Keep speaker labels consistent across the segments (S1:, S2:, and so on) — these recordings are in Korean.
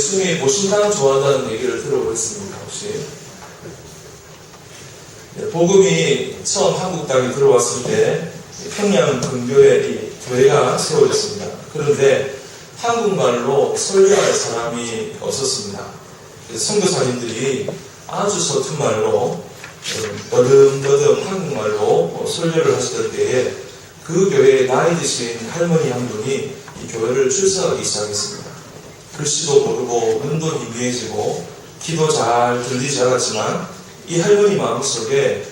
S1: 예수님이 뭐 신당 좋아한다는 얘기를 들어보셨습니까 혹시? 복음이 처음 한국 땅에 들어왔을 때 평양 근교에 이 교회가 세워졌습니다. 그런데 한국말로 설교할 사람이 없었습니다. 선교사님들이 아주 서툰 말로 더듬더듬 한국말로 설교를 하시던 때에 그 교회에 나이 드신 할머니 한 분이 이 교회를 출석하기 시작했습니다. 글씨도 모르고 눈도 희미해지고 귀도 잘 들리지 않았지만 이 할머니 마음속에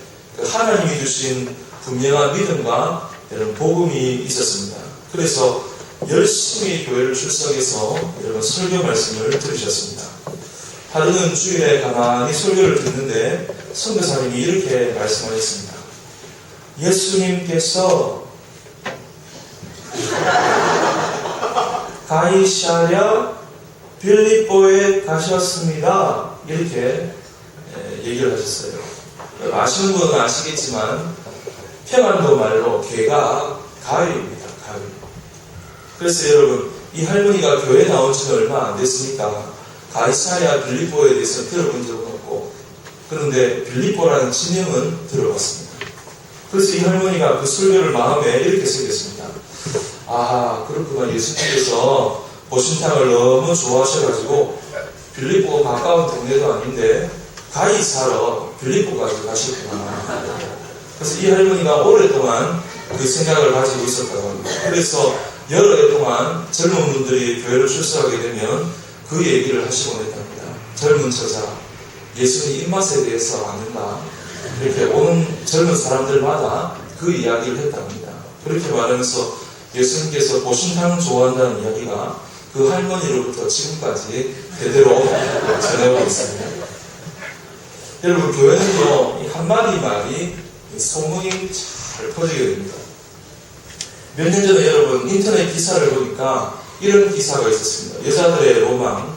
S1: 하나님이 주신 분명한 믿음과 여러분 복음이 있었습니다. 그래서 열심히 교회를 출석해서 여러분 설교 말씀을 들으셨습니다. 하루는 주일에 가만히 설교를 듣는데 선교사님이 이렇게 말씀하셨습니다. 예수님께서 가이사랴 빌립보에 가셨습니다. 이렇게 얘기를 하셨어요. 아시는 분은 아시겠지만 평안도 말로 개가 가위입니다. 가위. 그래서 여러분 이 할머니가 교회 나온 지는 얼마 안 됐으니까 가이사랴 빌립보에 대해서 들어본 적은 없고 그런데 빌립보라는 지명은 들어봤습니다. 그래서 이 할머니가 그 설교를 마음에 이렇게 새겼습니다. 아 그렇구나. 예수님께서 보신탕을 너무 좋아하셔가지고 빌립보가 가까운 동네도 아닌데 가히 사러 빌립보까지 가셨구나. 그래서 이 할머니가 오랫동안 그 생각을 가지고 있었다고 합니다. 그래서 여러 해 동안 젊은 분들이 교회를 출석하게 되면 그 얘기를 하시곤 했답니다. 젊은 처자, 예수님 입맛에 대해서 아는가? 이렇게 오는 젊은 사람들마다 그 이야기를 했답니다. 그렇게 말하면서 예수님께서 보신탕 좋아한다는 이야기가 그 할머니로부터 지금까지 대대로 전해오고 있습니다. 여러분 교회는요 이 한마디 말이 소문이 잘 퍼지게 됩니다. 몇 년 전에 여러분 인터넷 기사를 보니까 이런 기사가 있었습니다. 여자들의 로망,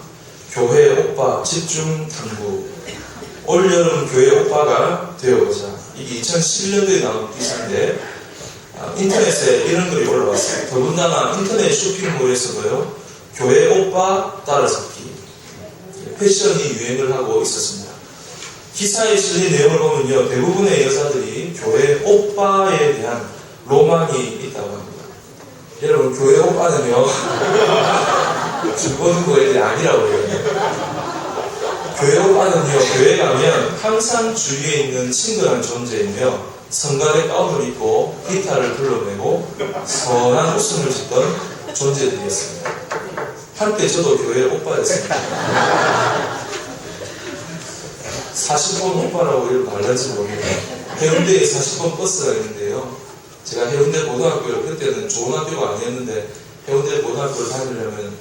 S1: 교회 오빠 집중 탐구. 올여름 교회 오빠가 되어보자. 이게 2011년도에 나온 기사인데 인터넷에 이런 글이 올라왔어요. 더군다나 인터넷 쇼핑몰에서도요 교회 오빠 따라잡기 패션이 유행을 하고 있었습니다. 기사에 실린 내용을 보면요 대부분의 여자들이 교회 오빠에 대한 로망이 있다고 합니다. 여러분 교회 오빠는요 중고등부 애들이 아니라고 해요. 교회 오빠는요 교회 가면 항상 주위에 있는 친근한 존재이며 성가대 가운을 입고 기타를 불러내고 선한 웃음을 짓던 존재들이었습니다. 한때 저도 교회 오빠였습니다. 40번 오빠라고 이렇게 말할지 모르겠네요. 해운대에 40번 버스가 있는데요. 제가 해운대 고등학교를 그때는 좋은 학교가 아니었는데 해운대 고등학교를 다니려면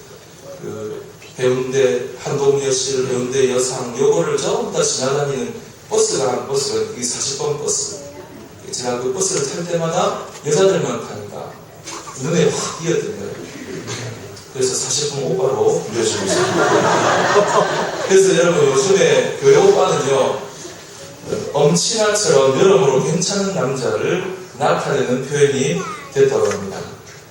S1: 그 해운대 한동여실, 해운대 여상 요거를 전부 다 지나다니는 버스가 한 버스가 그게 40번 버스. 제가 그 버스를 탈 때마다 여자들만 타니까 눈에 확 띄어들어요. 그래서 40분 오빠로 불려주고 있습니다. 그래서 여러분 요즘에 교회 오빠는요 엄친아처럼 여러모로 괜찮은 남자를 나타내는 표현이 됐다고 합니다.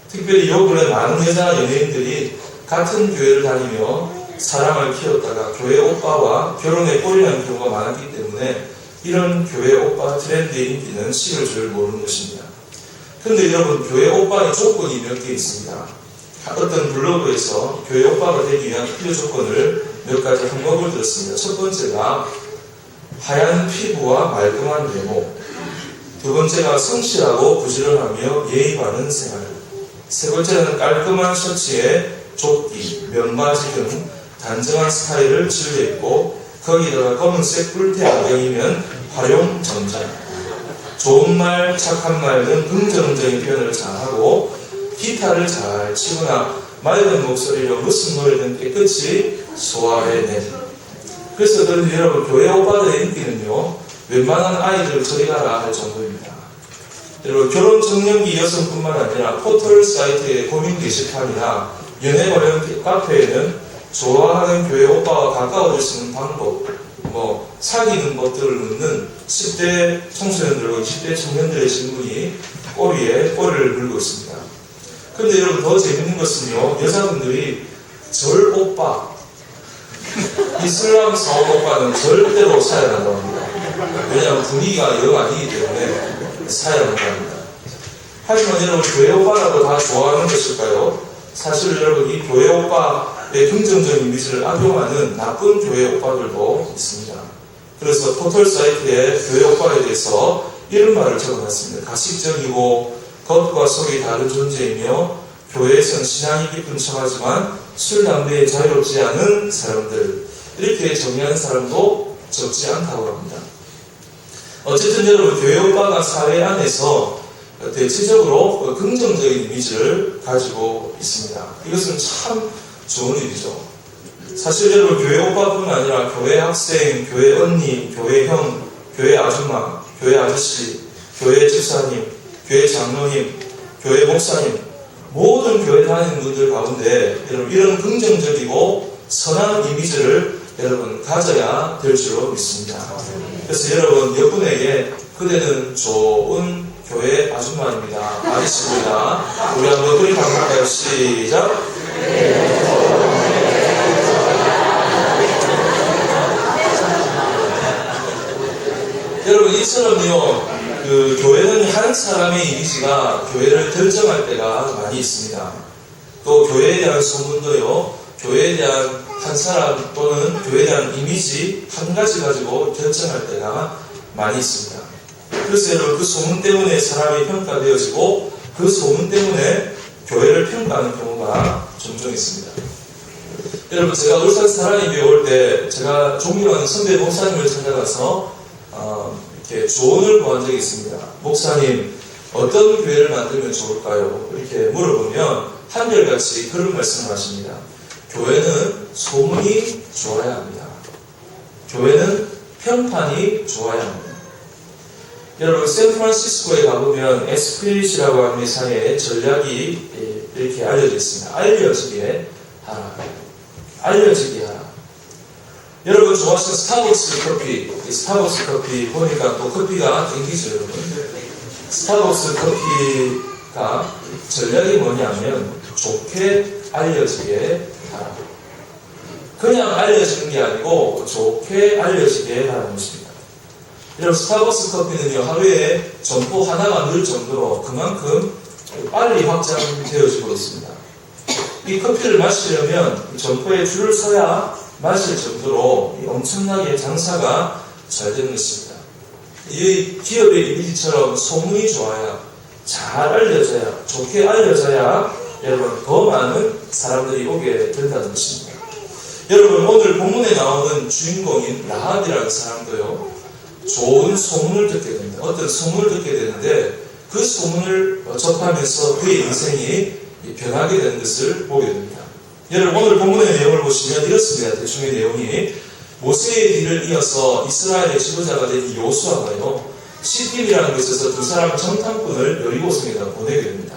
S1: 특별히 요 근래 많은 여자 연예인들이 같은 교회를 다니며 사랑을 키웠다가 교회 오빠와 결혼에 꼴리는 경우가 많았기 때문에 이런 교회 오빠 트렌드의 인기는 식을 줄 모르는 것입니다. 그런데 여러분 교회 오빠의 조건이 몇 개 있습니다. 어떤 블로그에서 교회 오빠가 되기 위한 필요 조건을 몇 가지 항목을 들었습니다. 첫 번째가 하얀 피부와 말끔한 외모, 두 번째가 성실하고 부지런하며 예의 바른 생활, 세 번째는 깔끔한 셔츠에 조끼, 면바지 등 단정한 스타일을 즐겨입고 거기다가 검은색 뿔테 안경이면 활용 전전, 좋은 말, 착한 말 등 긍정적인 표현을 잘하고 기타를 잘 치거나 맑은 목소리로 무슨 노래든 깨끗이 소화해내는. 그래서 그런데 여러분 교회 오빠들의 인기는요 웬만한 아이들 저리 가라 할 정도입니다. 여러분 결혼 정년기 여성뿐만 아니라 포털 사이트의 고민 게시판이나 연애 관련 카페에는 좋아하는 교회 오빠와 가까워질 수 있는 방법, 사귀는 것들을 묻는 10대 청소년들과 20대 청년들의 질문이 꼬리에 꼬리를 물고 있습니다. 그런데 여러분 더 재밌는 것은요 여자분들이 절 오빠, 이슬람 사원 오빠는 절대로 사야 한다고 합니다. 왜냐하면 분위기가 영 아니기 때문에 사야 한답니다. 하지만 여러분 교회 오빠라고 다 좋아하는 것일까요? 사실 여러분 이 교회 오빠의 긍정적인 이미지를 악용하는 나쁜 교회 오빠들도 있습니다. 그래서 포털 사이트에 교회 오빠에 대해서 이런 말을 적어놨습니다. 가식적이고 겉과 속이 다른 존재이며 교회에선 신앙이 깊은 척하지만 술, 담배에 자유롭지 않은 사람들, 이렇게 정의하는 사람도 적지 않다고 합니다. 어쨌든 여러분, 교회 오빠가 사회 안에서 대체적으로 긍정적인 이미지를 가지고 있습니다. 이것은 참 좋은 일이죠. 사실 여러분, 교회 오빠뿐 아니라 교회 학생, 교회 언니, 교회 형, 교회 아줌마, 교회 아저씨, 교회 집사님, 교회 장로님, 교회 목사님, 모든 교회 다니는 분들 가운데 여러분, 이런 긍정적이고 선한 이미지를 여러분 가져야 될 줄로 믿습니다. 그래서 여러분, 여러분에게 그대는 좋은 교회 아줌마입니다. 아저씨입니다. 우리 한번 우리 반갑게요. 시작. 여러분, 이처럼요, 교회는 한 사람의 이미지가 교회를 결정할 때가 많이 있습니다. 또 교회에 대한 소문도요, 교회에 대한 한 사람 또는 교회에 대한 이미지 한 가지 가지고 결정할 때가 많이 있습니다. 그래서 여러분, 그 소문 때문에 사람이 평가되어지고 그 소문 때문에 교회를 평가하는 경우가 종종 있습니다. 여러분, 제가 울산 사랑예배 올 때 제가 존경하는 선배 목사님을 찾아가서 이렇게 조언을 구한 적이 있습니다. 목사님, 어떤 교회를 만들면 좋을까요? 이렇게 물어보면 한결같이 그런 말씀을 하십니다. 교회는 소문이 좋아야 합니다. 교회는 평판이 좋아야 합니다. 여러분, 샌프란시스코에 가보면 에스피릿이라고 하는 회사의 전략이 이렇게 알려져 있습니다. 알려지게 하라. 알려지게 하라. 여러분 좋아하시는 스타벅스 커피, 스타벅스 커피 보니까 또 커피가 땡기죠, 여러분. 스타벅스 커피가 전략이 뭐냐면 좋게 알려지게 하라. 그냥 알려지는 게 아니고 좋게 알려지게 하라는 것입니다. 여러분, 스타벅스 커피는요, 하루에 점포 하나가 늘 정도로 그만큼 빨리 확장되어지고 있습니다. 이 커피를 마시려면 점포에 줄을 서야 마실 정도로 엄청나게 장사가 잘 되는 것입니다. 이 기업의 이미지처럼 소문이 좋아야, 잘 알려져야, 좋게 알려져야 여러분 더 많은 사람들이 오게 된다는 것입니다. 여러분, 오늘 본문에 나오는 주인공인 라합이라는 사람도요, 좋은 소문을 듣게 됩니다. 어떤 소문을 듣게 되는데 그 소문을 접하면서 그의 인생이 변하게 되는 것을 보게 됩니다. 여러분, 오늘 본문의 내용을 보시면 이렇습니다. 대충의 내용이 모세의 뒤를 이어서 이스라엘의 지도자가 된 요수아가요, 시딤이라는 곳에서 두 사람 정탐꾼을 여리고성에다 보내게 됩니다.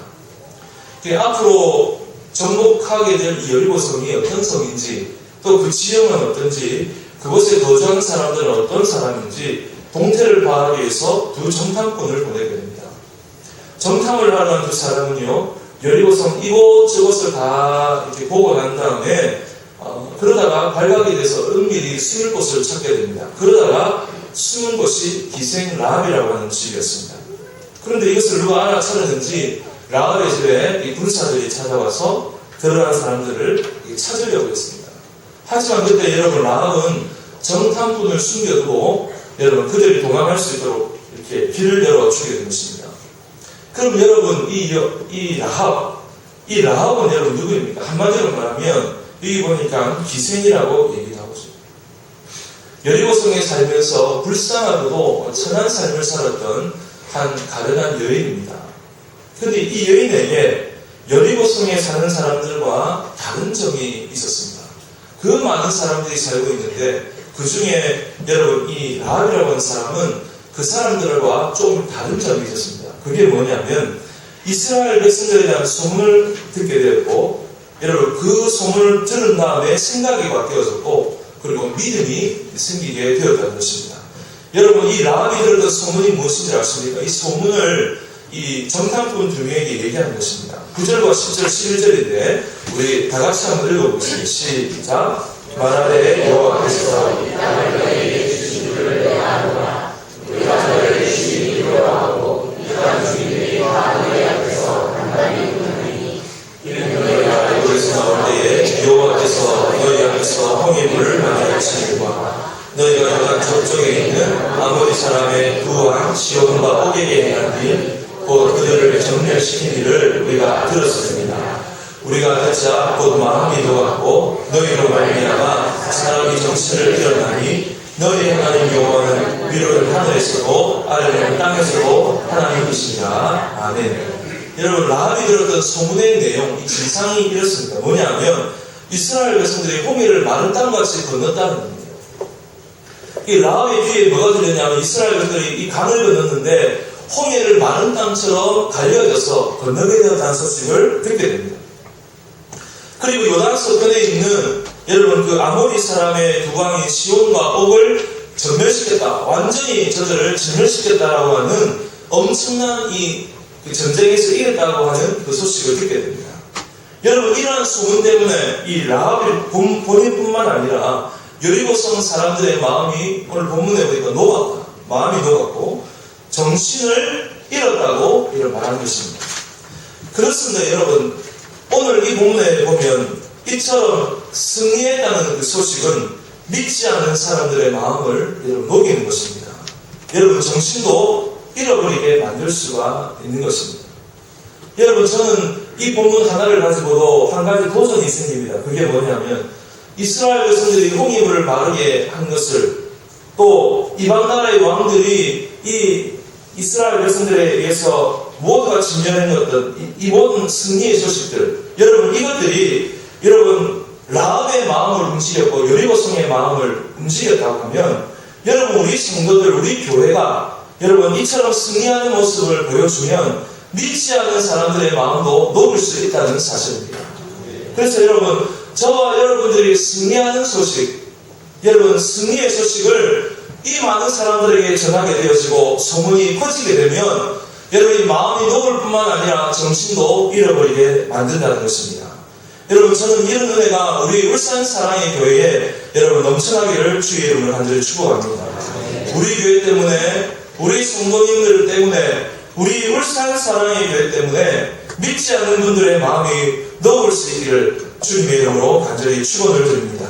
S1: 앞으로 정복하게 될 이 여리고성이 어떤 성인지, 또 그 지형은 어떤지, 그곳에 거주하는 사람들은 어떤 사람인지 동태를 파하기 위해서 두 정탐꾼을 보내게 됩니다. 정탐을 하러 한 두 사람은요, 여리고성 이곳저곳을 다 이렇게 보고 난 다음에 그러다가 발각이 돼서 은밀히 숨을 곳을 찾게 됩니다. 그러다가 숨은 곳이 기생 라합이라고 하는 집이었습니다. 그런데 이것을 누가 알아차렸는지 라합의 집에 이 군사들이 찾아와서 들어간 사람들을 찾으려고 했습니다. 하지만 그때 여러분, 라합은 정탐꾼을 숨겨두고 여러분 그들이 도망할 수 있도록 이렇게 길을 열어주게 된 것입니다. 그럼 여러분, 이 라합은 여러분 누구입니까? 한마디로 말하면 여기 보니까 기생이라고 얘기하고 있습니다. 여리고성에 살면서 불쌍하고도 천한 삶을 살았던 한 가련한 여인입니다. 그런데 이 여인에게 여리고성에 사는 사람들과 다른 점이 있었습니다. 그 많은 사람들이 살고 있는데 그 중에 여러분, 이 라합이라고 하는 사람은 그 사람들과 좀 다른 점이 있었습니다. 그게 뭐냐면 이스라엘 백성들에 대한 소문을 듣게 되었고, 여러분 그 소문을 들은 다음에 생각이 바뀌어졌고, 그리고 믿음이 생기게 되었다는 것입니다. 여러분, 이 라합이 들었던 소문이 무엇인지 아십니까? 이 소문을 이 정탐꾼 두 명에게 얘기하는 것입니다. 9절과 10절, 11절인데 우리 다 같이 한번 읽어보겠습니다. 시작. 만하되 여호와께서 이 땅을 너희에게 주신 줄을 내가 아노라. 우리가 너희에게 주신 이로하고 이 땅 주인들이 다 너희 앞에서 단단히 굳느니 이는 너희가 애굽에서 나올 때에 여호와께서 너희 앞에서 홍해물을 많이 하시니와 너희가 요단 저쪽에 있는 아모리 사람의 두 왕 시온과 옥에게 행한 일, 곧 그들을 정멸시킨 일을 우리가 들었습니다. 우리가 듣자 곧 마음이 녹았고 너희로 말미암아 사람이 정신을 잃었나니 너희 하나님 여호와는 위로를 하늘에서도 아래 땅에서도 하나님이시니라. 아멘. 여러분, 라합이 들었던 소문의 내용, 이 진상이 이렇습니다. 뭐냐면 이스라엘 백성들이 홍해를 마른 땅같이 건넜다는 겁니다. 이 라합의 귀에 뭐가 들렸냐면 이스라엘 백성들이 이 강을 건넜는데 홍해를 마른 땅처럼 갈려져서 건너게 되었다는 소식을 듣게 됩니다. 그리고 요단 서편에 있는 여러분 그 아모리 사람의 두 왕인 시온과 옥을 전멸시켰다. 완전히 저들을 전멸시켰다라고 하는 엄청난 이 전쟁에서 이겼다고 하는 그 소식을 듣게 됩니다. 여러분, 이러한 소문 때문에 이 라합의 본인뿐만 아니라 여리고성 사람들의 마음이 오늘 본문에 보니까 녹았다. 마음이 녹았고 정신을 잃었다고 이걸 말하는 것입니다. 그렇습니다. 여러분, 오늘 이 본문에 보면 이처럼 승리했다는 그 소식은 믿지 않는 사람들의 마음을 여러분 녹이는 것입니다. 여러분, 정신도 잃어버리게 만들 수가 있는 것입니다. 여러분, 저는 이 본문 하나를 가지고도 한 가지 도전이 생깁니다. 그게 뭐냐면 이스라엘 백성들이 홍해물을 마르게 한 것을 또 이방 나라의 왕들이 이 이스라엘 백성들에 의해서 모두가 진멸했던 이 모든 승리의 소식들, 여러분 이것들이 여러분 라합의 마음을 움직였고 여리고성의 마음을 움직였다고 하면 여러분 우리 성도들, 우리 교회가 여러분 이처럼 승리하는 모습을 보여주면 믿지 않는 사람들의 마음도 녹을 수 있다는 사실입니다. 그래서 여러분, 저와 여러분들이 승리하는 소식, 여러분 승리의 소식을 이 많은 사람들에게 전하게 되어지고 소문이 퍼지게 되면 여러분이 마음이 녹을 뿐만 아니라 정신도 잃어버리게 만든다는 것입니다. 여러분, 저는 이런 은혜가 우리 울산 사랑의 교회에 여러분 넘쳐나기를 주의 이름으로 간절히 축복합니다. 우리 교회 때문에, 우리 성도님들 때문에, 우리 울산 사랑의 교회 때문에 믿지 않는 분들의 마음이 녹을 수 있기를 주님의 이름으로 간절히 축원을 드립니다.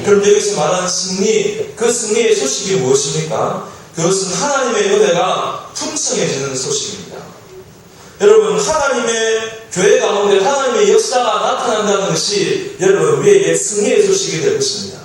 S1: 그럼 여기서 말하는 승리, 그 승리의 소식이 무엇입니까? 그것은 하나님의 은혜가 풍성해지는 소식입니다. 여러분, 하나님의 교회 가운데 하나님의 역사가 나타난다는 것이 여러분 우리에게 승리의 소식이 될 것입니다.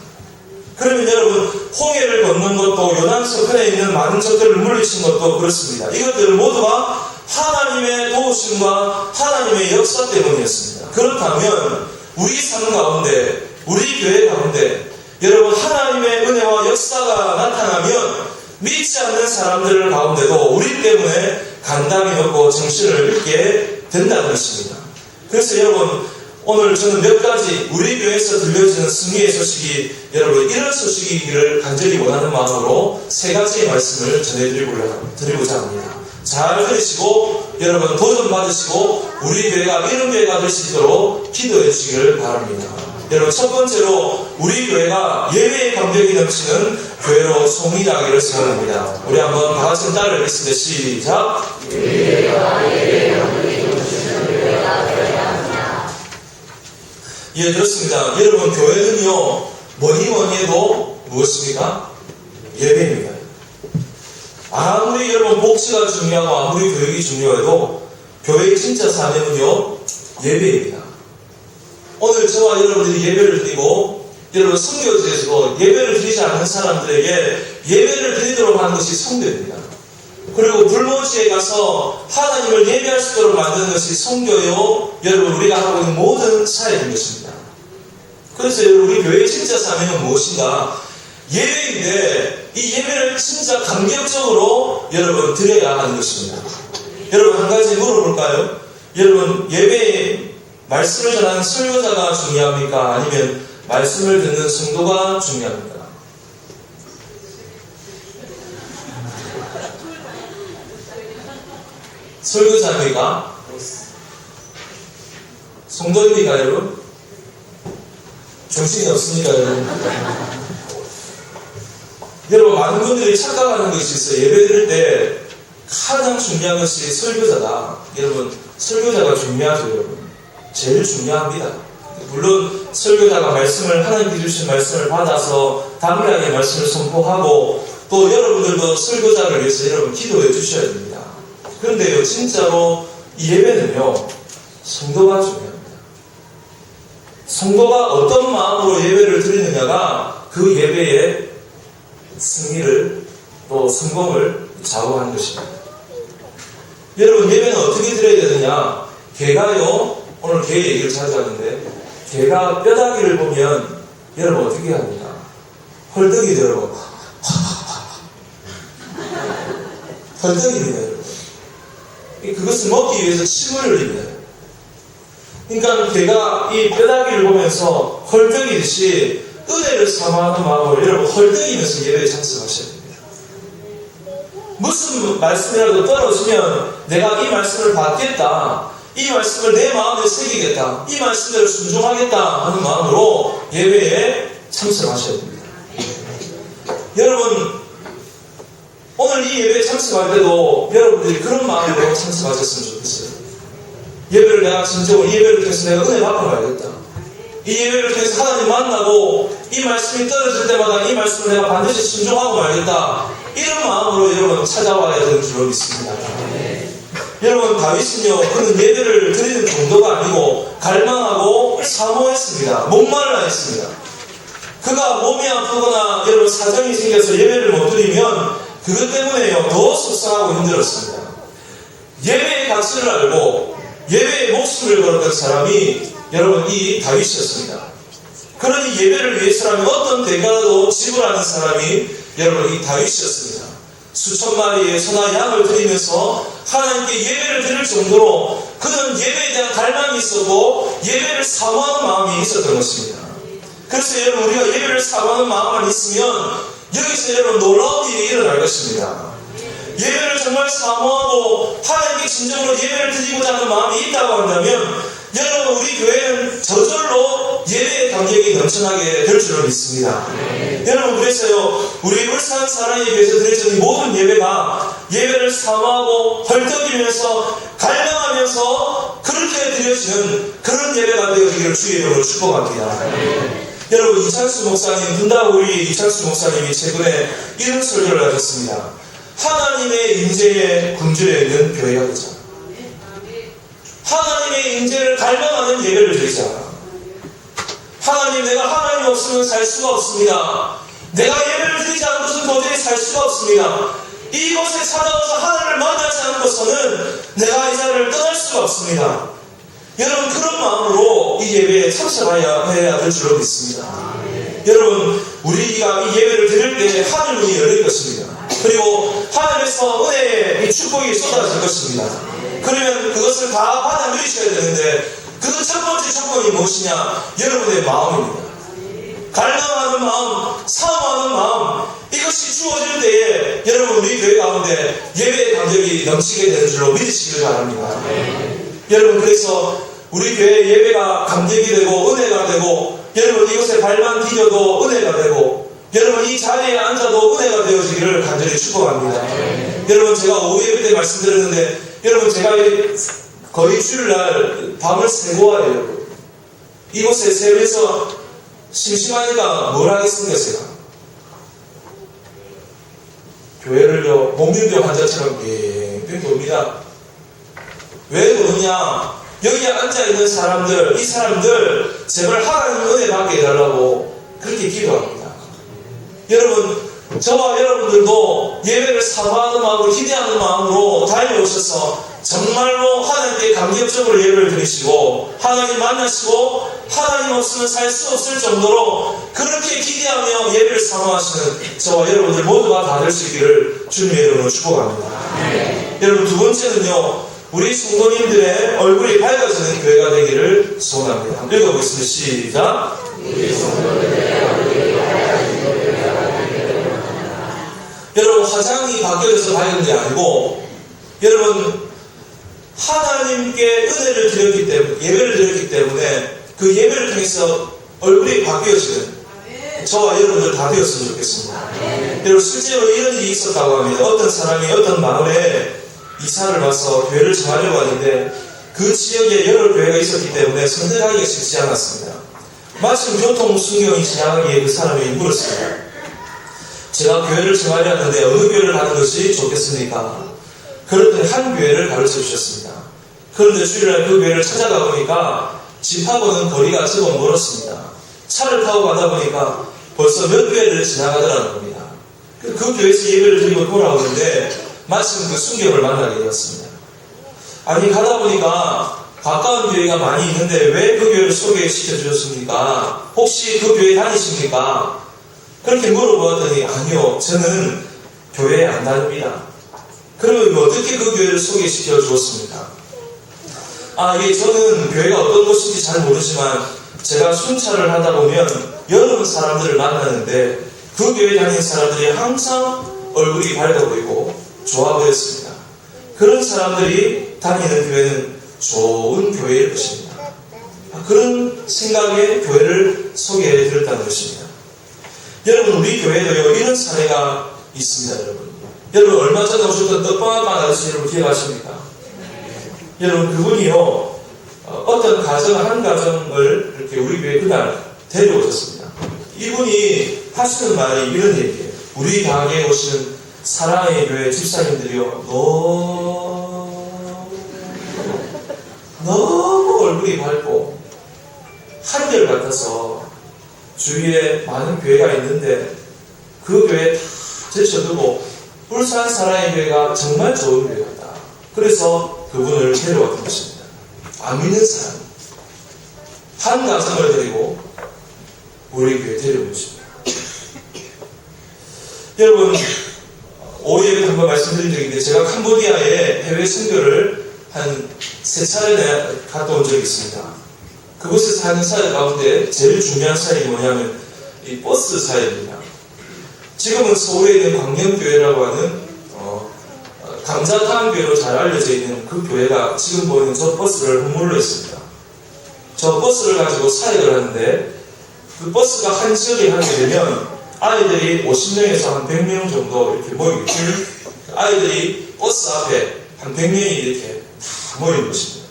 S1: 그러면 여러분, 홍해를 걷는 것도 요단 서편에 있는 많은 적들을 물리친 것도 그렇습니다. 이것들은 모두가 하나님의 도우심과 하나님의 역사 때문이었습니다. 그렇다면 우리 삶 가운데, 우리 교회 가운데 여러분 하나님의 은혜와 역사가 나타나면 믿지 않는 사람들 가운데도 우리 때문에 간담이 높고 정신을 잃게 된다는 것입니다. 그래서 여러분, 오늘 저는 몇 가지 우리 교회에서 들려지는 승리의 소식이 여러분 이런 소식이기를 간절히 원하는 마음으로 세 가지의 말씀을 전해드리고자 합니다. 잘 들으시고 여러분 도전 받으시고 우리 교회가 이런 교회가 될 수 있도록 기도해 주시기를 바랍니다. 여러분, 첫 번째로 우리 교회가 예배의 감격이 넘치는 교회로 소문나기를 소원합니다. 우리 한번 다 같이 따라하겠습니다. 시작. 예, 그렇습니다. 여러분, 교회는요 뭐니 해도 무엇입니까? 예배입니다. 아무리 여러분 복지가 중요하고 아무리 교육이 중요해도 교회의 진짜 사명은요 예배입니다. 오늘 저와 여러분들이 예배를 드리고 여러분 성교지에서도 예배를 드리지 않는 사람들에게 예배를 드리도록 하는 것이 성교입니다. 그리고 불모지에 가서 하나님을 예배할 수 있도록 만드는 것이 성교요 여러분 우리가 하고 있는 모든 사역인 것입니다. 그래서 여러분 우리 교회의 진짜 사명은 무엇인가? 예배인데 이 예배를 진짜 감격적으로 여러분 드려야 하는 것입니다. 여러분 한 가지 물어볼까요? 여러분 예배에 말씀을 전하는 설교자가 중요합니까? 아니면 말씀을 듣는 성도가 중요합니까? 설교자입니까? 성도입니까 여러분? 정신이 없습니까 여러분? 여러분 많은 분들이 착각하는 것이 있어요. 예배 드릴 때 가장 중요한 것이 설교자다. 여러분 설교자가 중요하죠 여러분. 제일 중요합니다. 물론 설교자가 말씀을 하나님께 주신 말씀을 받아서 담대하게 말씀을 선포하고 또 여러분들도 설교자를 위해서 여러분 기도해 주셔야 됩니다. 그런데요 진짜로 이 예배는요 성도가 중요합니다. 성도가 어떤 마음으로 예배를 드리느냐가 그 예배의 승리를 또 성공을 좌우하는 것입니다. 여러분, 예배는 어떻게 드려야 되느냐? 개가요, 오늘 개 얘기를 자주 하는데, 개가 뼈다귀를 보면 여러분 어떻게 해야 합니까? 헐떡이 들어가고 헐떡입니다, 여러분. 그것을 먹기 위해서 침을 흘립니다. 그러니까 개가 이 뼈다귀를 보면서 헐떡이듯이 은혜를 사모하는 마음을 여러분 헐떡이면서 예배에 참석하셔야 됩니다. 무슨 말씀이라도 떨어지면 내가 이 말씀을 받겠다, 이 말씀을 내 마음에 새기겠다, 이 말씀대로 순종하겠다 하는 마음으로 예배에 참석하셔야 됩니다. 여러분, 오늘 이 예배에 참석할 때도 여러분들이 그런 마음으로 참석하셨으면 좋겠어요. 예배를 내가 진정으로 이 예배를 통해서 내가 은혜 받고 가야겠다. 이 예배를 통해서 하나님 만나고 이 말씀이 떨어질 때마다 이 말씀을 내가 반드시 순종하고 말겠다. 이런 마음으로 여러분 찾아와야 되는 줄로 믿습니다. 여러분, 다윗은요, 그는 예배를 드리는 정도가 아니고 갈망하고 사모했습니다. 목말라 했습니다. 그가 몸이 아프거나 여러분 사정이 생겨서 예배를 못 드리면 그것 때문에요, 더 속상하고 힘들었습니다. 예배의 가치를 알고 예배의 목숨을 걸었던 사람이 여러분 이 다윗이었습니다. 그러니 예배를 위해서라면 어떤 대가도 지불하는 사람이 여러분 이 다윗이었습니다. 수천 마리의 소나 양을 드리면서 하나님께 예배를 드릴 정도로 그는 예배에 대한 갈망이 있었고 예배를 사모하는 마음이 있었던 것입니다. 그래서 여러분, 우리가 예배를 사모하는 마음만 있으면 여기서 여러분 놀라운 일이 일어날 것입니다. 예배를 정말 사모하고 하나님께 진정으로 예배를 드리고자 하는 마음이 있다고 한다면 여러분, 우리 교회는 저절로 예배의 감격이 넘쳐나게 될 줄로 믿습니다. 여러분, 그래서요, 우리 울산 사랑의 교회에서 드려지는 모든 예배가 예배를 사모하고 헐떡이면서 갈망하면서 그렇게 드려지는 그런 예배가 되어지기를 주의 이름으로 축복합니다. 여러분, 이찬수 목사님, 분다우리 이찬수 목사님이 최근에 이런 설교를 하셨습니다. 하나님의 임재에 굶주려 있는 교회가 되자. 하나님의 임재를 갈망하는 예배를 드리자. 하나님, 내가 하나님 없으면 살 수가 없습니다. 내가 예배를 드리지 않은 것은 도저히 살 수가 없습니다. 이곳에 찾아와서 하나님을 만나지 않고서는 내가 이 자리를 떠날 수가 없습니다. 여러분, 그런 마음으로 이 예배에 참석해야 될 줄로 믿습니다. 여러분, 우리가 이 예배를 드릴 때 하늘 문이 열릴 것입니다. 그리고 하늘에서 은혜의 축복이 쏟아질 것입니다. 그러면 그것을 다 받아 누리셔야 되는데 그 첫 번째 조건이 무엇이냐? 여러분의 마음입니다. 갈망하는 마음, 사모하는 마음, 이것이 주어질 때에 여러분 우리 교회 가운데 예배의 감격이 넘치게 되는 줄로 믿으시길 바랍니다. 여러분, 그래서 우리 교회 예배가 감격이 되고 은혜가 되고 여러분 이곳에 발만 디뎌도 은혜가 되고 여러분 이 자리에 앉아도 은혜가 되어지기를 간절히 축복합니다. 여러분, 제가 오후 예배 때 말씀드렸는데 여러분, 제가 거의 주일날 밤을 새고 와요. 이곳에 새면서 심심하니까 뭘 하겠습니까, 제가? 교회를요, 목련병 환자처럼 빙빙 돕니다. 왜 그러냐? 여기에 앉아있는 사람들, 이 사람들 제발 하나님 은혜 받게 해달라고 그렇게 기도합니다. 여러분, 저와 여러분들도 예배를 사모하는 마음으로, 기대하는 마음으로 다녀오셔서 정말로 하나님께 감격적으로 예배를 드리시고 하나님 만나시고 하나님 없으면 살 수 없을 정도로 그렇게 기대하며 예배를 사모하시는 저와 여러분들 모두가 다 될 수 있기를 주님의 이름으로 축복합니다. 여러분, 두 번째는요, 우리 성도님들의 얼굴이 밝아지는 교회가 되기를 소원합니다. 한번 읽어보겠습니다. 시작. 여러분, 화장이 바뀌어져서 밝은 게 아니고 여러분, 하나님께 은혜를 드렸기 때문에, 예배를 드렸기 때문에 그 예배를 통해서 얼굴이 바뀌어지는 저와 여러분들 다 되었으면 좋겠습니다. 여러분, 실제로 이런 일이 있었다고 합니다. 어떤 사람이 어떤 마을에 이사를 와서 교회를 정하려고 하는데 그 지역에 여러 교회가 있었기 때문에 선택하기가 쉽지 않았습니다. 마침 교통 순경이 지나가기에 그 사람이 물었습니다. 제가 교회를 정하려 하는데 어느 교회를 가는 것이 좋겠습니까? 그런데 한 교회를 가르쳐 주셨습니다. 그런데 주일날 그 교회를 찾아가 보니까 집하고는 거리가 조금 멀었습니다. 차를 타고 가다 보니까 벌써 몇 교회를 지나가더라는 겁니다. 그 교회에서 예배를 드리고 돌아오는데 마침 그 순경을 만나게 되었습니다. 아니, 가다 보니까 가까운 교회가 많이 있는데 왜 그 교회를 소개시켜 주셨습니까? 혹시 그 교회 다니십니까? 그렇게 물어보았더니 아니요, 저는 교회에 안 다닙니다. 그러면 어떻게 그 교회를 소개시켜 주었습니까? 저는 교회가 어떤 곳인지 잘 모르지만 제가 순찰을 하다 보면 여러 사람들을 만나는데 그 교회 다니는 사람들이 항상 얼굴이 밝아 보이고 좋아 보였습니다. 그런 사람들이 다니는 교회는 좋은 교회일 것입니다. 그런 생각에 교회를 소개해 드렸다는 것입니다. 여러분, 우리 교회도요, 이런 사례가 있습니다. 여러분 얼마 전에 오셨던 떡방아빠 아저씨 여러분 기억하십니까? 여러분, 그분이요, 어떤 한 가정을 이렇게 우리 교회에 그날 데려오셨습니다. 이분이 하시는 말이 이런 얘기예요. 우리 가게에 오시는 사랑의 교회 집사님들이요, 너무 얼굴이 밝고 한결같아서 주위에 많은 교회가 있는데 그 교회에 다 제쳐두고 울산 사랑의 교회가 정말 좋은 교회 같다. 그래서 그분을 데려왔던 것입니다. 안 믿는 사람, 한 가정을 데리고 우리 교회에 데려온 것입니다. 여러분, 오후에 한번 말씀드린 적이 있는데 제가 캄보디아에 해외 선교를 한 3차례 갔다 온 적이 있습니다. 그곳에서 하는 사역 가운데 제일 중요한 사역이 뭐냐면 이 버스 사역입니다. 지금은 서울에 있는 광명교회라고 하는 감자탕 교회로 잘 알려져 있는 그 교회가 지금 보이는 저 버스를 선물로 했습니다. 저 버스를 가지고 사역을 하는데 그 버스가 한 지역에 가게 되면 아이들이 50명에서 한 100명 정도 이렇게 모이겠죠. 아이들이 버스 앞에 한 100명이 이렇게 다 모이는 것입니다.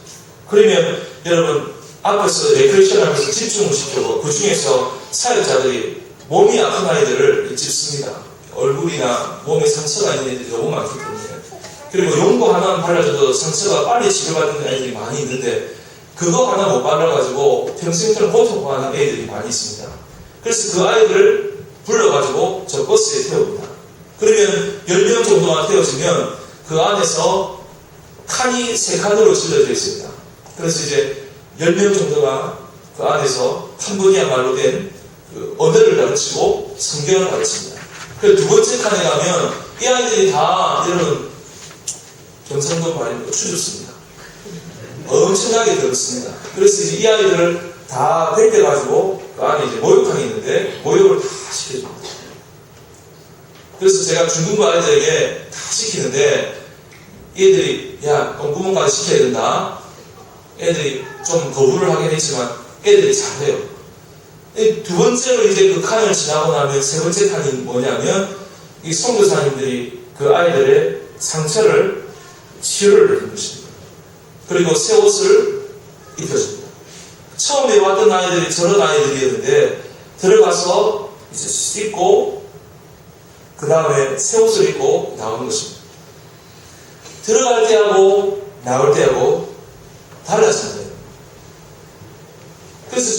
S1: 그러면 여러분, 앞에서 레크레이션 하면서 집중을 시키고 그 중에서 사역자들이 몸이 아픈 아이들을 짚습니다. 얼굴이나 몸에 상처가 있는 애들이 너무 많기 때문에. 그리고 용고 하나만 발라줘도 상처가 빨리 치료받는 애들이 많이 있는데 그거 하나 못 발라가지고 평생처럼 고통하는 애들이 많이 있습니다. 그래서 그 아이들을 불러가지고 저 버스에 태웁니다. 그러면 10명 정도가 태워지면 그 안에서 칸이 3칸으로 찔러져 있습니다. 그래서 이제 10명 정도가 그 안에서 캄보디아 말로 된 그 언어를 가르치고 성경을 가르칩니다. 그리고 두 번째 칸에 가면 이 아이들이 다 여러분 경상도 말로 추졌습니다. 엄청나게 들었습니다. 그래서 이제 이 아이들을 다 데려가지고 그 안에 이제 목욕탕이 있는데 목욕을 다 시켜줍니다. 그래서 제가 중등부 아이들에게 다 시키는데 얘들이 야 똥구멍까지 시켜야 된다. 애들이 좀 거부를 하긴 했지만 애들이 잘해요. 두 번째로 이제 그 칸을 지나고 나면 세 번째 칸이 뭐냐면 이 선교사님들이 그 아이들의 상처를 치료를 해주는 것입니다. 그리고 새 옷을 입혀줍니다. 처음에 왔던 아이들이 저런 아이들이었는데 들어가서 이제 씻고 그 다음에 새 옷을 입고 나오는 것입니다. 들어갈 때하고 나올 때하고 달라집니다. 그래서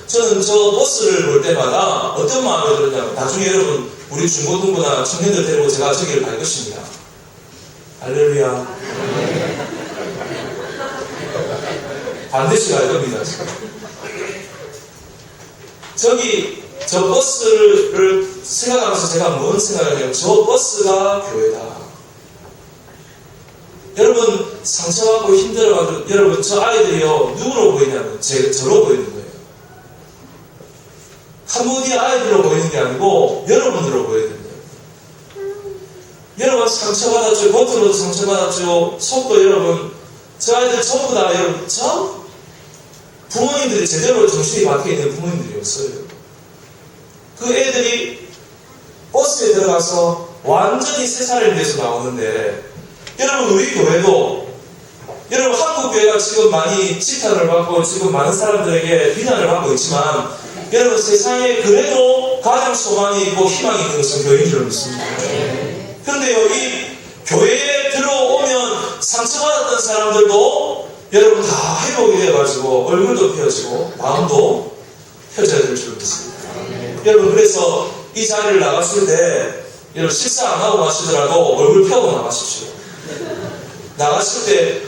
S1: 저는 저 버스를 볼 때마다 어떤 마음이 들었냐면 나중에 여러분 우리 중고등부나 청년들 데리고 제가 저기를 갈 것입니다. 할렐루야. 반드시 갈 겁니다. 저 버스를 생각하면서 제가 뭔 생각을 해요? 저 버스가 교회다. 여러분 상처받고 힘들어가지고 여러분 저 아이들이요 누구로 보이냐면 저로 보이는 거예요. 캄보디아 아이들로 보이는 게 아니고 여러분으로 보이는 거예요. 여러분 상처받았죠. 겉으로도 상처받았죠. 속도 여러분 저 아이들 전부 다 여러분 부모님들이 제대로 정신이 박혀있는 부모님들이 없어요. 그 애들이 버스에 들어가서 완전히 새 사람이 돼서 나오는데 여러분 우리 교회도 여러분 한국 교회가 지금 많이 지탄을 받고 지금 많은 사람들에게 비난을 받고 있지만 여러분 세상에 그래도 가장 소망이 있고 희망이 있는 것은 교회인 줄 믿습니다. 그런데요 이 교회에 들어오면 상처받았던 사람들도 여러분 다 회복이 되어가지고 얼굴도 펴지고 마음도 펴져야 될 줄 믿습니다. 여러분 그래서 이 자리를 나갔을 때 여러분 식사 안 하고 가시더라도 얼굴 펴고 나가십시오. 나가실 때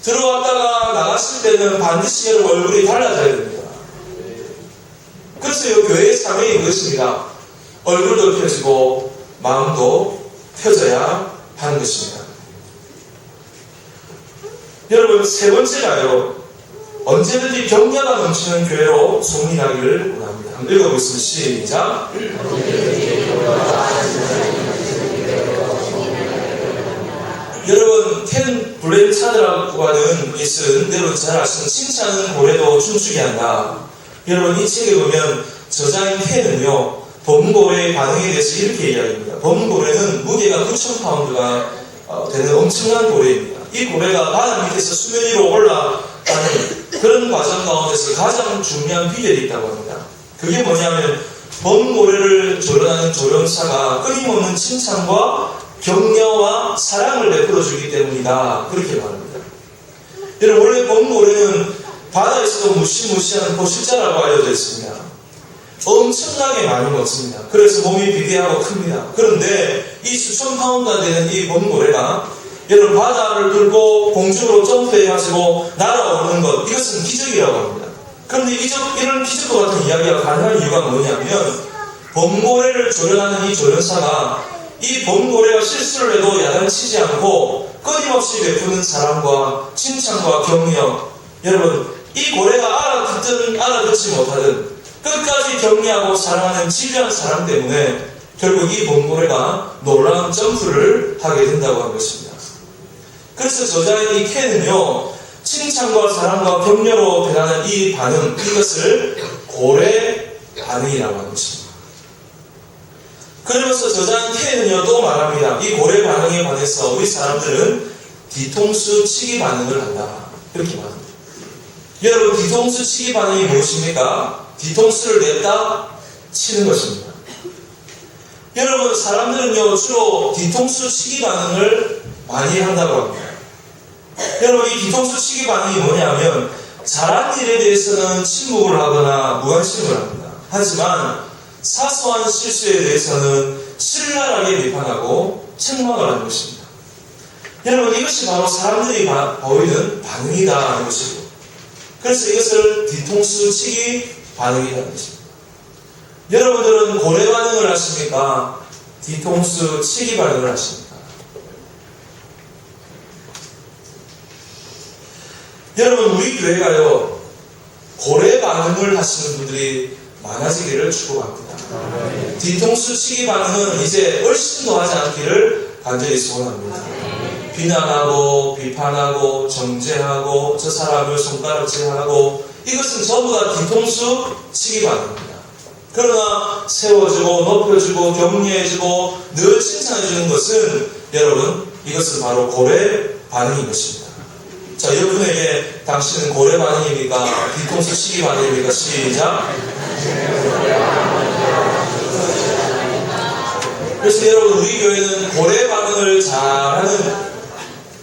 S1: 들어왔다가 나가실 때는 반드시 여러분 얼굴이 달라져야 됩니다. 그래서 이 교회의 사명이 이것입니다. 얼굴도 펴지고 마음도 펴져야 하는 것입니다. 여러분 세 번째가요. 언제든지 격려가 넘치는 교회로 소문이 나기를 원합니다. 한번 읽어보겠습니다. 시작. 여러분 켄 블렌차드라고 하는 이쓴 여러분 잘 아시는 칭찬은 고래도 춤추게 한다. 여러분 이 책에 보면 저자인 켄은요 범고래의 반응에 대해서 이렇게 이야기합니다. 범고래는 무게가 9,000파운드가 되는 엄청난 고래입니다. 이 고래가 바다 밑에서 수면 위로 올라가는 그런 과정 가운데서 가장 중요한 비결이 있다고 합니다. 그게 뭐냐면 범고래를 조련하는 조련사가 끊임없는 칭찬과 격려와 사랑을 베풀어주기 때문이다. 그렇게 말합니다. 여러분 원래 범고래는 바다에서도 무시무시한 포식자라고 알려져 있습니다. 엄청나게 많이 먹습니다. 그래서 몸이 비대하고 큽니다. 그런데 이 수천 파운드가 되는 이 범고래가 여러분 바다를 뚫고 공중으로 점프해가지고 날아오는 것, 이것은 기적이라고 합니다. 그런데 이런 기적과 같은 이야기가 가능한 이유가 뭐냐면 범고래를 조련하는 이 조련사가 이 범고래가 실수를 해도 야단치지 않고 끊임없이 베푸는 사랑과 칭찬과 격려. 여러분 이 고래가 알아듣든 알아듣지 못하든 끝까지 격려하고 사랑하는 진리한 사랑 때문에 결국 이 범고래가 놀라운 점프를 하게 된다고 한 것입니다. 그래서 저자인 이 켄은요 칭찬과 사랑과 격려로 변하는 이 반응, 이것을 고래 반응이라고 하는 것입니다. 그러면서 저자인 켄은요 또 말합니다. 이 고래 반응에 관해서 우리 사람들은 뒤통수 치기 반응을 한다. 이렇게 말합니다. 여러분 뒤통수 치기 반응이 무엇입니까? 뒤통수를 냈다 치는 것입니다. 여러분 사람들은요 주로 뒤통수 치기 반응을 많이 한다고 합니다. 여러분 이 뒤통수 치기 반응이 뭐냐면 잘한 일에 대해서는 침묵을 하거나 무관심을 합니다. 하지만 사소한 실수에 대해서는 신랄하게 비판하고 책망을 하는 것입니다. 여러분 이것이 바로 사람들이 보이는 반응이다 하는 것이고, 그래서 이것을 뒤통수 치기 반응이라는 것입니다. 여러분들은 고래 반응을 하십니까? 뒤통수 치기 반응을 하십니까? 여러분 우리 교회가요 고래 반응을 하시는 분들이 많아지기를 축복합니다. 뒤통수 치기 반응은 이제 얼씬도 하지 않기를 간절히 소원합니다. 비난하고 비판하고 정죄하고 저 사람을 손가락질하고 이것은 전부 다 뒤통수 치기 반응입니다. 그러나 세워주고 높여주고 격려해주고 늘 칭찬해주는 것은 여러분 이것은 바로 고래 반응인 것입니다. 자, 여러분에게 당신은 고래 반응입니까? 뒤통수 치기 반응입니까? 시작. 그래서 여러분 우리 교회는 고래 반응을 잘하는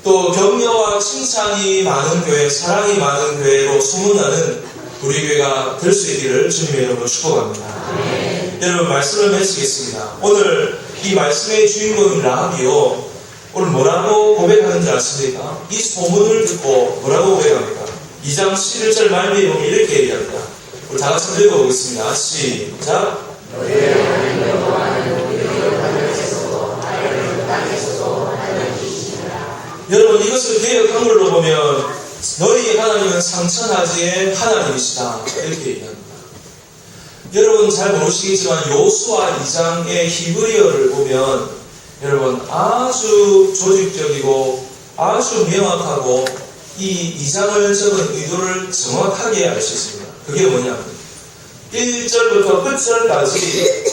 S1: 또 격려와 칭찬이 많은 교회, 사랑이 많은 교회로 소문나는 우리 교회가 될 수 있기를 주님의 이름으로 축복합니다. 여러분 말씀을 맺으시겠습니다. 오늘 이 말씀의 주인공인 라합이요 오늘 뭐라고 고백하는지 아십니까? 이 소문을 듣고 뭐라고 고백합니까? 2장 11절 말미에 보면 이렇게 얘기합니다. 우리 다 같이 읽어보겠습니다. 시작. 여러분 이것을 개역 한글로 보면 너희 하나님은 상천하지의 하나님이시다 이렇게 얘기합니다. 여러분 잘 모르시겠지만 요수아 2장의 히브리어를 보면 여러분 아주 조직적이고 아주 명확하고 이 2장을 적은 의도를 정확하게 알 수 있습니다. 그게 뭐냐면 1절부터 끝절까지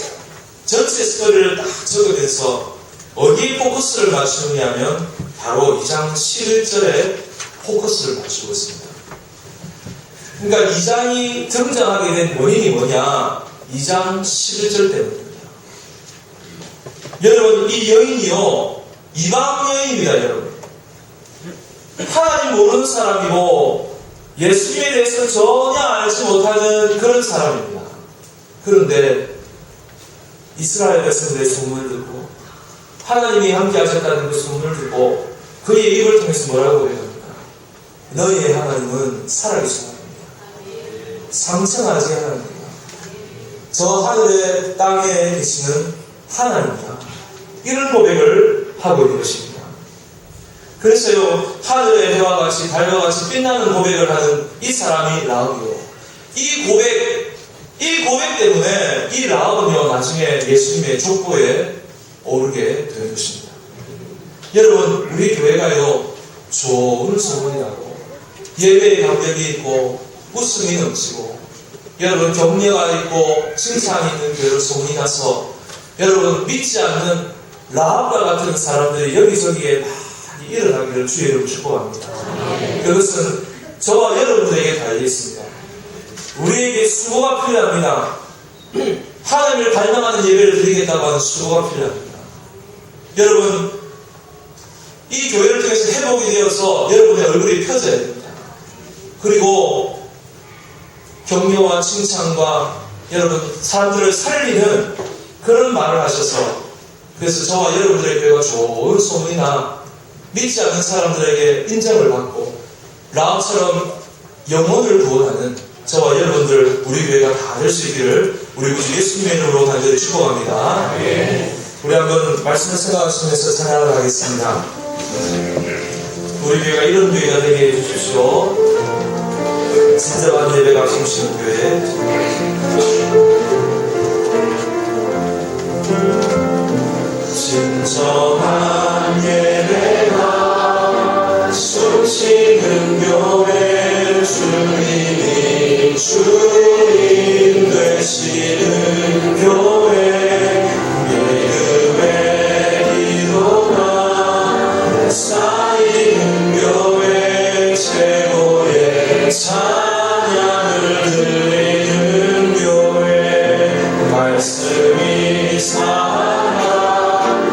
S1: 전체 스토리를 딱 적으면서 어디에 포커스를 맞추느냐면 바로 2장 11절에 포커스를 맞추고 있습니다. 그러니까 2장이 등장하게 된 원인이 뭐냐? 2장 11절 때문입니다. 여러분 이 여인이요 이방 여인입니다. 여러분 하나님 모르는 사람이고 예수님에 대해서는 전혀 알지 못하는 그런 사람입니다. 그런데 이스라엘 백성들의 소문을 듣고 하나님이 함께 하셨다는 그 소문을 듣고 그의 입을 통해서 뭐라고 얘기합니까? 너희의 하나님은 살아계신 하나님이다. 상처하지 하나님이다. 저 하늘의 땅에 계시는 하나님이다. 이런 고백을 하고 있는 것입니다. 그래서요, 하늘의 해와 같이 달과 같이 빛나는 고백을 하는 이 사람이 라합이요. 이 고백 때문에 이 라합은요, 나중에 예수님의 족보에 오르게 된 것입니다. 여러분, 우리 교회가요, 좋은 소문이 나고, 예배의 감격이 있고, 웃음이 넘치고, 여러분, 격려가 있고, 칭찬이 있는 교회로 소문이 나서, 여러분, 믿지 않는 라합과 같은 사람들이 여기저기에 많이 일어나기를 주의 이름으로 축복합니다. 그것은 저와 여러분들에게 달려 있습니다. 우리에게 수고가 필요합니다. 하나님을 갈망하는 예배를 드리겠다고 하는 수고가 필요합니다. 여러분, 이 교회를 통해서 회복이 되어서 여러분의 얼굴이 펴져야 됩니다. 그리고 격려와 칭찬과 여러분 사람들을 살리는 그런 말을 하셔서, 그래서 저와 여러분들의 교회가 좋은 소문이나 믿지 않는 사람들에게 인정을 받고 라합처럼 영혼을 구원하는 저와 여러분들, 우리 교회가 다 될 수 있기를 우리 구주 예수님의 이름으로 간절히 축복합니다. 우리 한번 말씀을 생각하시면서 찬양을 하겠습니다. 우리 교회가 이런 교회가 되게 해주십시오. 진정한 예배가 숨쉬는 교회. 진정한 예배가 숨쉬는 교회, 주님이 주인 되시는 교회, 믿음의 기도가 쌓이는 교회, 최고의 찬양을 드리는 교회, 말씀이 살아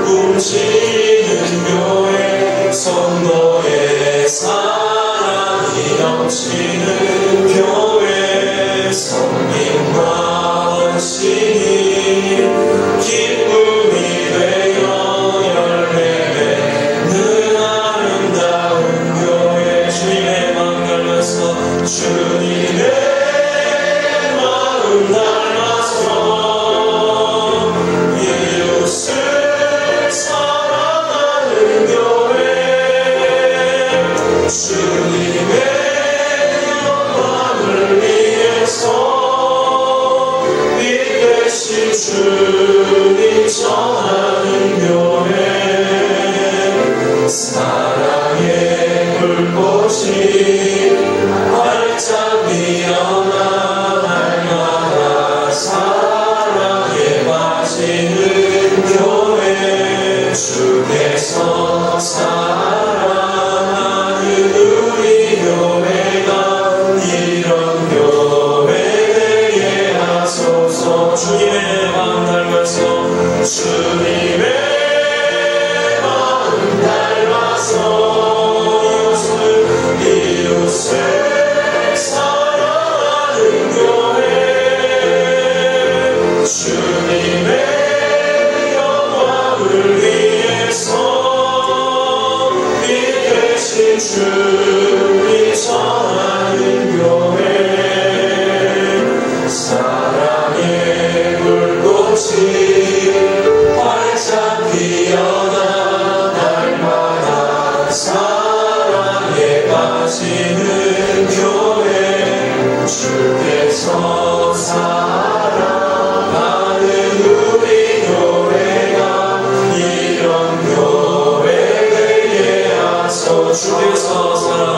S1: 움직이는 교회, 성도의 사랑이 넘치는 교회, 성민과 헌신이 기쁨이 되어 열매 맺는 아름다운 교회, 주님의 마음 닮아서, 주님의 마음 닮아서 이웃을 사랑하는 교회, 주님의 영광을 위해서 빛 대신 주님 전하는 교회, 사랑의 불꽃이 활짝 피어나 날마다 사랑에 빠지는 교회, 주께서 사랑하는 우리 교회가 이런 교회 되게 하소서. 주님의 마음 닮아서, 주님의 마음 닮아서 이웃을 사랑하는 교회, 주님의 영광을 위해서 빛 대신 주님 전하는 교회, 사랑의 불꽃이 활짝 피어나 날마다 사랑에 빠지는 교회, 주께서 사랑하는 우리 교회가 이런 교회 되게 하소서. 주께서 사랑하는